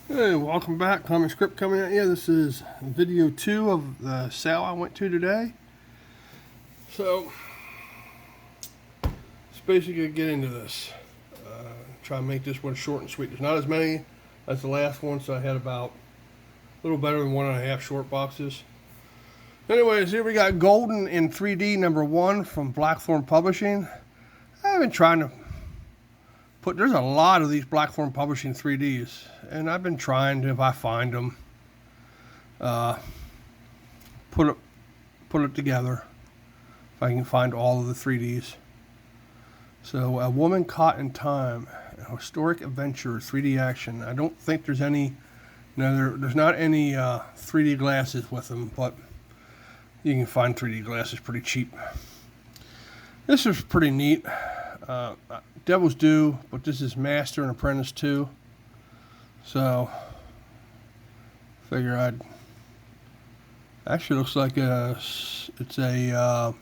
Hey, welcome back. Comic Script coming at you. This is video 2 of the sale I went to today. So, let's basically get into this. Try and make this one short and sweet. There's not as many as the last one, so I had about a little better than 1.5 short boxes. Anyways, here we got Golden in 3D #1 from Blackthorn Publishing. I've been trying to there's a lot of these Blackthorn Publishing 3Ds, and I've been trying to, if I find them, put it together if I can find all of the 3Ds. So, A Woman Caught in Time, a historic adventure, 3D action. I don't think there's any, there's not any 3D glasses with them, but you can find 3D glasses pretty cheap. This is pretty neat. Devil's Due, but this is Master and Apprentice 2. So, figure I'd. Actually, looks like it's a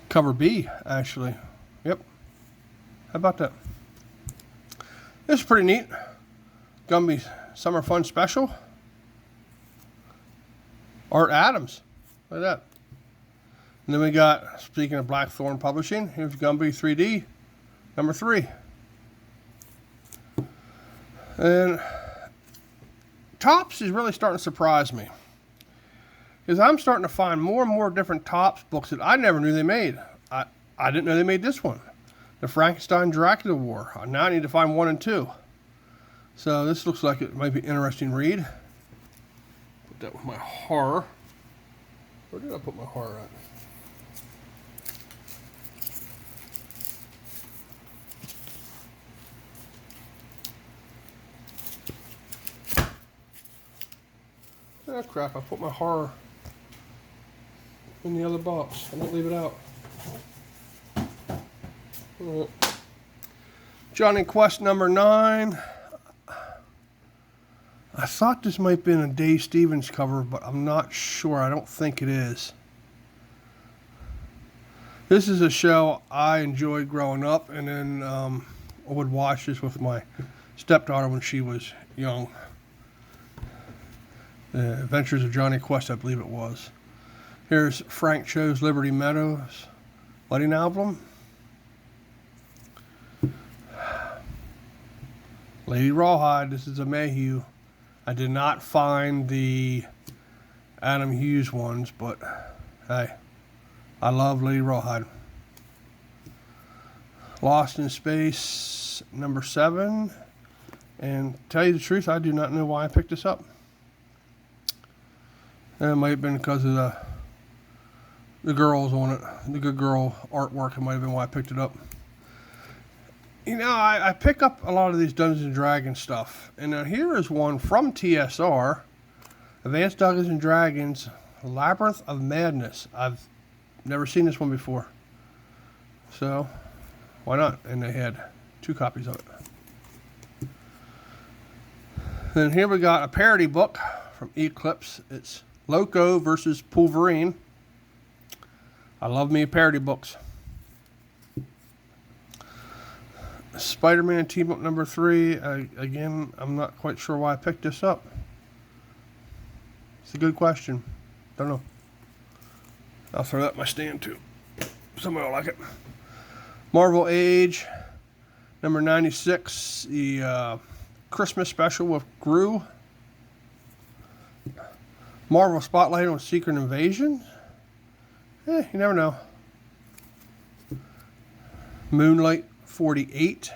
cover B. Actually, yep. How about that? This is pretty neat. Gumby Summer Fun Special. Art Adams. Look at that. And then we got, speaking of Blackthorn Publishing, here's Gumby 3D, #3. And Topps is really starting to surprise me, because I'm starting to find more and more different Topps books that I never knew they made. I didn't know they made this one, the Frankenstein Dracula War. Now I need to find 1 and 2. So this looks like it might be an interesting read. Put that with my horror. Where did I put my horror at? Oh crap, I put my horror in the other box. I didn't leave it out. Johnny Quest #9. I thought this might have been a Dave Stevens cover, but I'm not sure. I don't think it is. This is a show I enjoyed growing up, and then I would watch this with my stepdaughter when she was young. The Adventures of Johnny Quest, I believe it was. Here's Frank Cho's Liberty Meadows wedding album. Lady Rawhide, this is a Mayhew. I did not find the Adam Hughes ones, but hey, I love Lady Rawhide. Lost in Space #7. And to tell you the truth, I do not know why I picked this up. And it might have been because of the girls on it, the good girl artwork. It might have been why I picked it up. You know, I pick up a lot of these Dungeons & Dragons stuff. And now here is one from TSR, Advanced Dungeons & Dragons, Labyrinth of Madness. I've never seen this one before. So, why not? And they had 2 copies of it. Then here we got a parody book from Eclipse. It's Loco versus Wolverine. I love me parody books. Spider-Man Team Up #3. Again, I'm not quite sure why I picked this up. It's a good question. Don't know. I'll throw that in my stand too. Somebody will like it. Marvel Age #96. The Christmas special with Gru. Marvel Spotlight on Secret Invasion. You never know. Moonlight 48.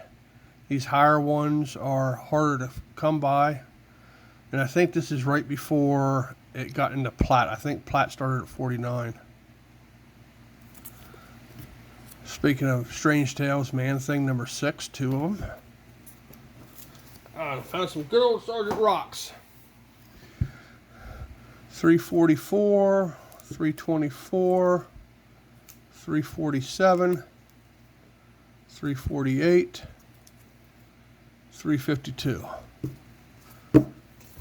These higher ones are harder to come by. And I think this is right before it got into Platt. I think Platt started at 49. Speaking of Strange Tales, Man Thing #6, 2 of them. I found some good old Sergeant Rocks. 344, 324, 347, 348, 352.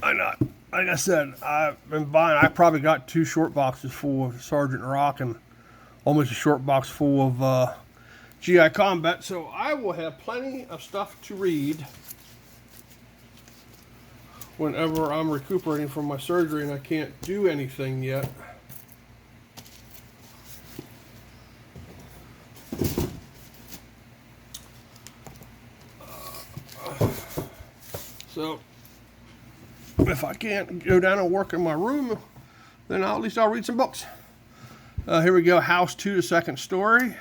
Like I said, I've been buying, I probably got 2 short boxes full of Sergeant Rock and almost a short box full of GI Combat, so I will have plenty of stuff to read whenever I'm recuperating from my surgery and I can't do anything yet. So if I can't go down and work in my room, then at least I'll read some books. Here we go, House 2, the second story.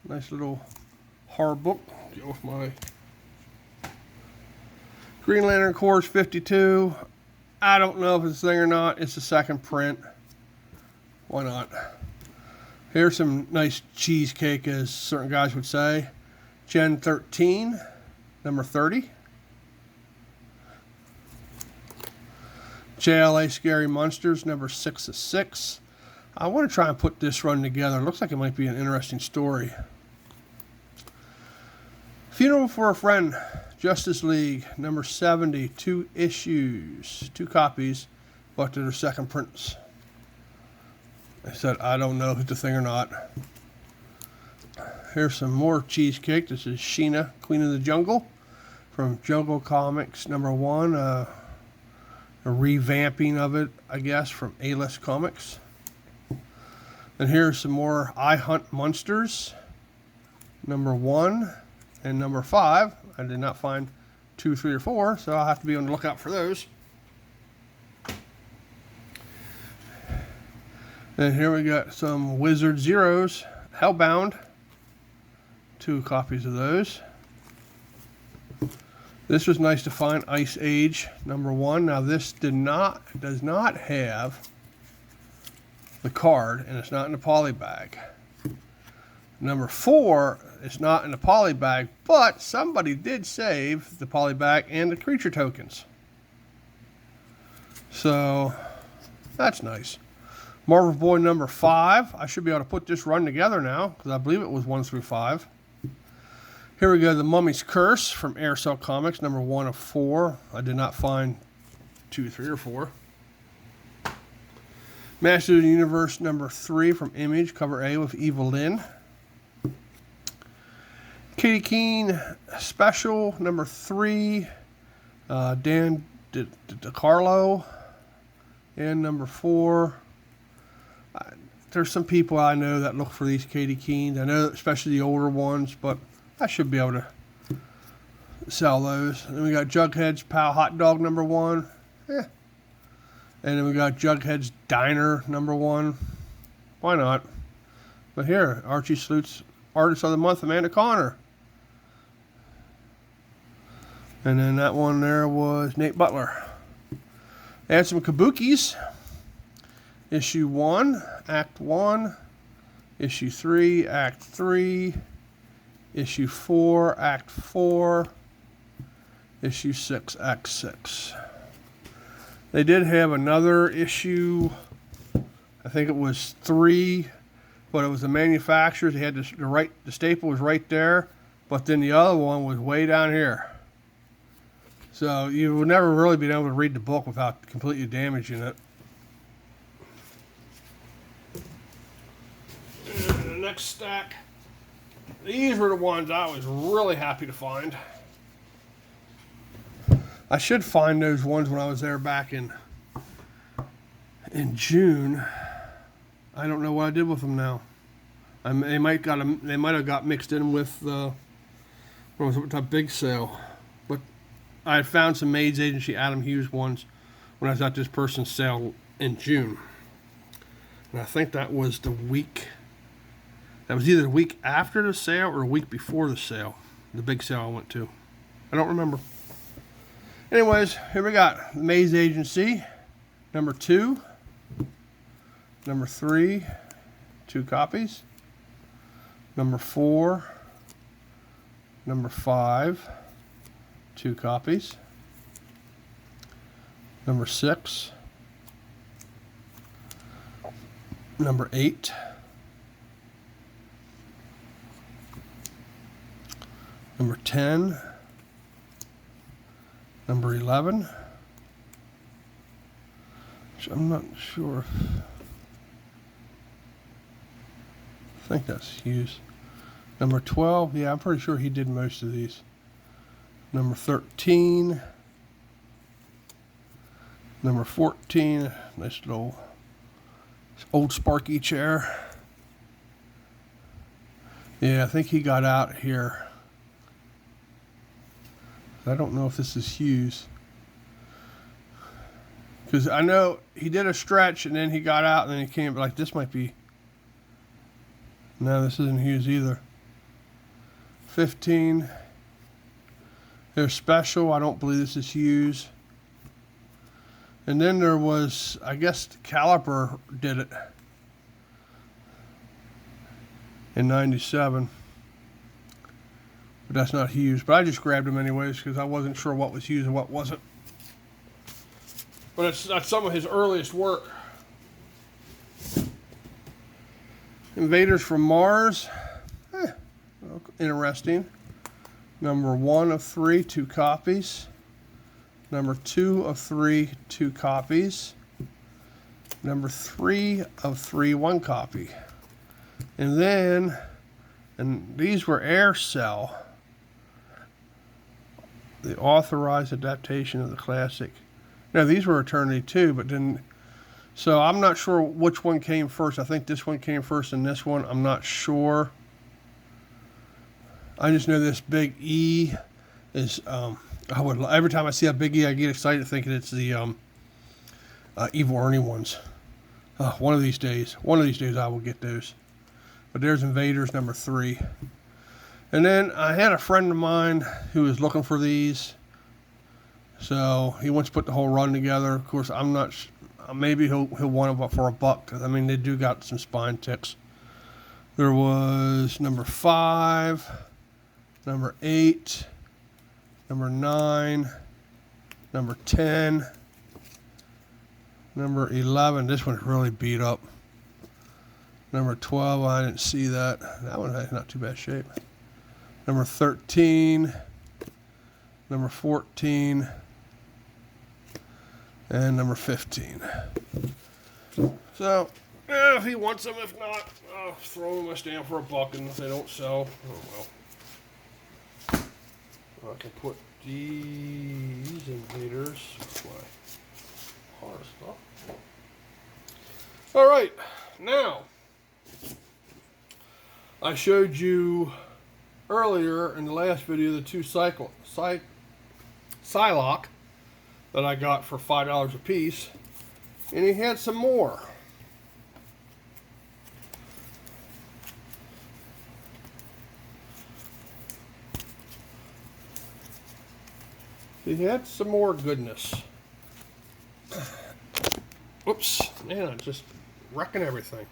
Nice little horror book. Go with my Green Lantern Corps 52. I don't know if it's a thing or not. It's the second print. Why not? Here's some nice cheesecake, as certain guys would say. Gen 13, number 30. JLA Scary Monsters, number 6 of 6. I want to try and put this run together. It looks like it might be an interesting story. Funeral for a Friend, Justice League, number 70, 2 issues, 2 copies, but they're second prints. I said, I don't know if it's a thing or not. Here's some more cheesecake. This is Sheena, Queen of the Jungle, from Jungle Comics, number 1. A revamping of it, I guess, from A-List Comics. And here's some more I Hunt Monsters, number 1 and number 5. I did not find 2, 3, or 4, so I'll have to be on the lookout for those. And here we got some Wizard Zeros, Hellbound. 2 copies of those. This was nice to find, Ice Age, number 1. Now this does not have the card, and it's not in the poly bag. Number 4, it's not in the poly bag, but somebody did save the poly bag and the creature tokens. So that's nice. Marvel Boy number 5. I should be able to put this run together now, because I believe it was 1 through 5. Here we go, The Mummy's Curse from Aircell Comics, number 1 of 4. I did not find 2, 3, or 4. Masters of the Universe number 3 from Image, cover A with Evelyn. Katie Keene Special number 3, Dan DiCarlo. And number 4. There's some people I know that look for these Katie Keens. I know especially the older ones, but I should be able to sell those. And then we got Jughead's Pal Hot Dog number 1. And then we got Jughead's Diner number 1. Why not? But here, Archie salutes Artist of the Month, Amanda Connor. And then that one there was Nate Butler. They had some Kabukis. Issue 1, Act 1. Issue 3, Act 3. Issue 4, Act 4. Issue 6, Act 6. They did have another issue, I think it was 3, but it was the manufacturers. They had the staple was right there, but then the other one was way down here. So you would never really be able to read the book without completely damaging it. And the next stack, these were the ones I was really happy to find. I should find those ones when I was there back in June. I don't know what I did with them now. They might have got mixed in with what was it, that big sale. But I had found some Maids Agency Adam Hughes ones when I was at this person's sale in June. And I think that was the week. That was either the week after the sale or a week before the sale. The big sale I went to. I don't remember. Anyways, here we got Maze Agency, number 2, number 3, 2 copies, number 4, number 5, 2 copies, number 6, number 8, number 10, number 11, which I'm not sure. I think that's Hughes. Number 12, yeah, I'm pretty sure he did most of these. Number 13, Number 14, nice little old Sparky chair. Yeah, I think he got out here. I don't know if this is Hughes. Because I know he did a stretch and then he got out and then he came, like this might be. No, this isn't Hughes either. 15. They're special. I don't believe this is Hughes. And then there was, I guess Caliper did it in 97. But that's not Hughes. But I just grabbed them anyways because I wasn't sure what was Hughes and what wasn't. But that's some of his earliest work. Invaders from Mars. Interesting. Number 1 of 3, 2 copies. Number 2 of 3, 2 copies. Number 3 of 3, 1 copy. And then, and these were Air Cell. The authorized adaptation of the classic. Now these were Eternity too, but then, so I'm not sure which one came first. I think this one came first and this one, I'm not sure. I just know this big E is, every time I see a big E, I get excited thinking it's the Evil Ernie ones. One of these days I will get those. But there's Invaders number 3. And then I had a friend of mine who was looking for these. So he wants to put the whole run together. Of course, I'm not, maybe he'll want them for $1. Cause I mean, they do got some spine ticks. There was number 5, number 8, number 9, number 10, number 11. This one's really beat up. Number 12, I didn't see that. That one had not too bad shape. Number 13, number 14, and number 15. So, if he wants them, if not, I'll throw them in my stand for $1, and if they don't sell, oh well. I can put these Invaders with my hard stuff. All right, now I showed you earlier in the last video the 2 Psylocke that I got for $5 a piece, and he had some more. He had some more goodness. Oops, man, I'm just wrecking everything.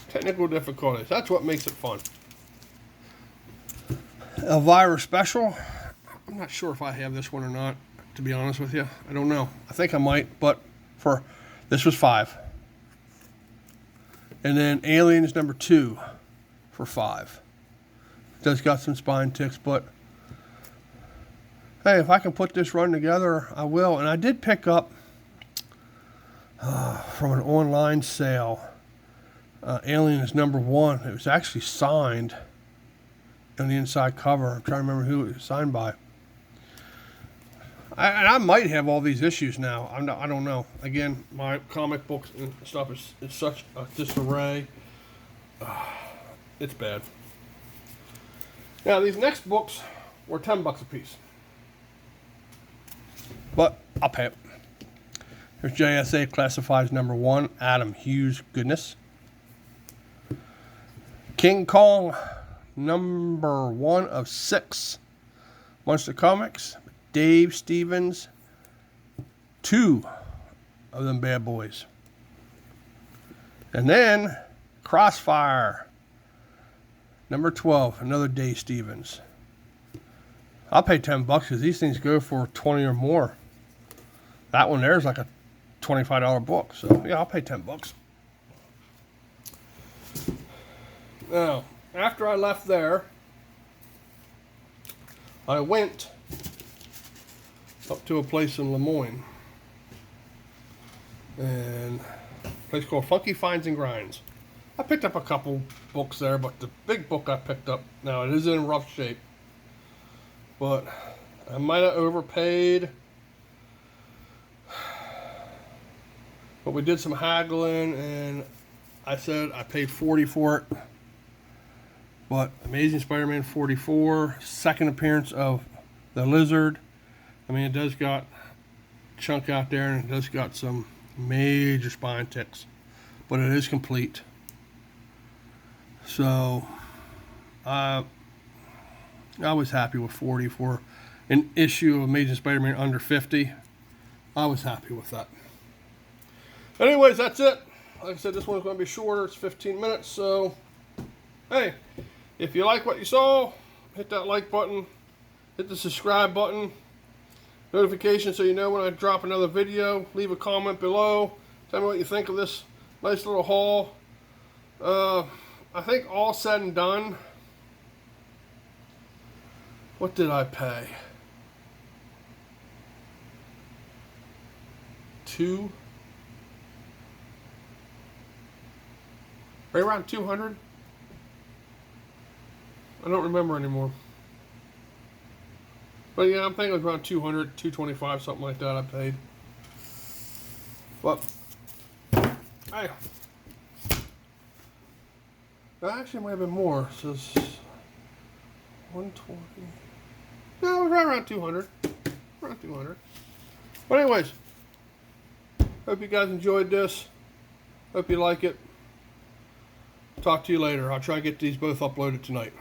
Technical difficulties, that's what makes it fun. Elvira Special. I'm not sure if I have this one or not, to be honest with you. I don't know. I think I might, but this was $5. And then Aliens number 2 for $5. It does got some spine ticks, but hey, if I can put this run together, I will. And I did pick up from an online sale, Aliens number 1. It was actually signed on the inside cover. I'm trying to remember who it was signed by. I might have all these issues now. I don't know. Again, my comic books and stuff is such a disarray. It's bad. Now, these next books were $10 a piece. But I'll pay it. Here's JSA Classifieds number 1, Adam Hughes Goodness. King Kong number 1 of 6. Monster Comics, Dave Stevens, 2 of them bad boys. And then Crossfire number 12, another Dave Stevens. I'll pay $10 because these things go for 20 or more. That one there is like a $25 book. So yeah, I'll pay $10. Now, after I left there, I went up to a place in Lemoyne. And a place called Funky Finds and Grinds. I picked up a couple books there, but the big book I picked up, now it is in rough shape, but I might have overpaid, but we did some haggling, and I said I paid $40 for it. But Amazing Spider-Man 44, second appearance of the Lizard. I mean, it does got a chunk out there, and it does got some major spine ticks, but it is complete. So I was happy with 40 for an issue of Amazing Spider-Man under 50. I was happy with that. Anyways, that's it. Like I said, this one's going to be shorter. It's 15 minutes. So, hey, if you like what you saw, hit that like button. Hit the subscribe button. Notification so you know when I drop another video. Leave a comment below. Tell me what you think of this nice little haul. I think all said and done, what did I pay? Right around 200? I don't remember anymore. But yeah, I'm thinking it was around 200, 225, something like that I paid. But, hey. That actually might have been more. It says 120. No, it was right around 200. Around 200. But anyways, hope you guys enjoyed this. Hope you like it. Talk to you later. I'll try to get these both uploaded tonight.